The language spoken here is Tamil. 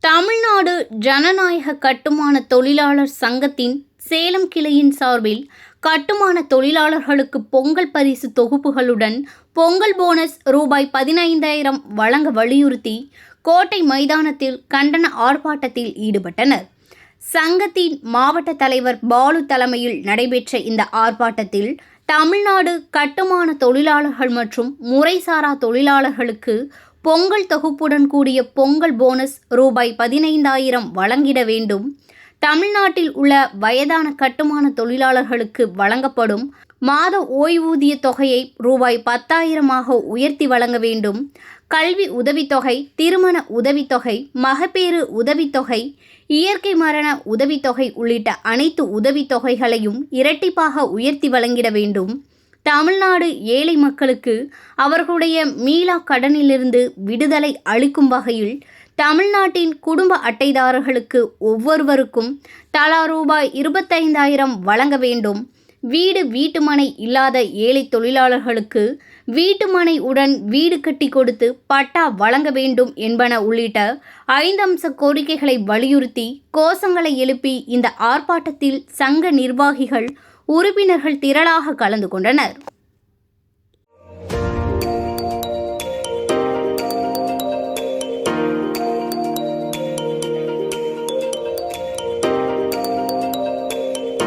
தமிழ்நாடு ஜனநாயக கட்டுமான தொழிலாளர் சங்கத்தின் சேலம் கிளையின் சார்பில் கட்டுமான தொழிலாளர்களுக்கு பொங்கல் பரிசு தொகுப்புகளுடன் பொங்கல் போனஸ் ரூபாய் 15,000 வழங்க வலியுறுத்தி கோட்டை மைதானத்தில் கண்டன ஆர்ப்பாட்டத்தில் ஈடுபட்டனர். சங்கத்தின் மாவட்ட தலைவர் பாலு தலைமையில் நடைபெற்ற இந்த ஆர்ப்பாட்டத்தில் தமிழ்நாடு கட்டுமான தொழிலாளர்கள் மற்றும் முறைசாரா தொழிலாளர்களுக்கு பொங்கல் தொகுப்புடன் கூடிய பொங்கல் போனஸ் ரூபாய் 15,000 வழங்கிட வேண்டும், தமிழ்நாட்டில் உள்ள வயதான கட்டுமான தொழிலாளர்களுக்கு வழங்கப்படும் மாத ஓய்வூதிய தொகையை ரூபாய் 10,000 உயர்த்தி வழங்க வேண்டும், கல்வி உதவித்தொகை, திருமண உதவித்தொகை, மகப்பேறு உதவித்தொகை, இயற்கை மரண உதவித்தொகை உள்ளிட்ட அனைத்து உதவித்தொகைகளையும் இரட்டிப்பாக உயர்த்தி வழங்கிட வேண்டும், தமிழ்நாடு ஏழை மக்களுக்கு அவர்களுடைய மீளா கடனிலிருந்து விடுதலை அளிக்கும் வகையில் தமிழ்நாட்டின் குடும்ப அட்டைதாரர்களுக்கு ஒவ்வொருவருக்கும் தலா ரூபாய் 25,000 வழங்க வேண்டும், வீட்டுமனை இல்லாத ஏழை தொழிலாளர்களுக்கு வீட்டுமனை உடன் வீடு கட்டி கொடுத்து பட்டா வழங்க வேண்டும் என்பன உள்ளிட்ட 5 அம்ச கோரிக்கைகளை வலியுறுத்தி கோஷங்களை எழுப்பி இந்த ஆர்ப்பாட்டத்தில் சங்க நிர்வாகிகள், உறுப்பினர்கள் திரளாக கலந்து கொண்டனர்.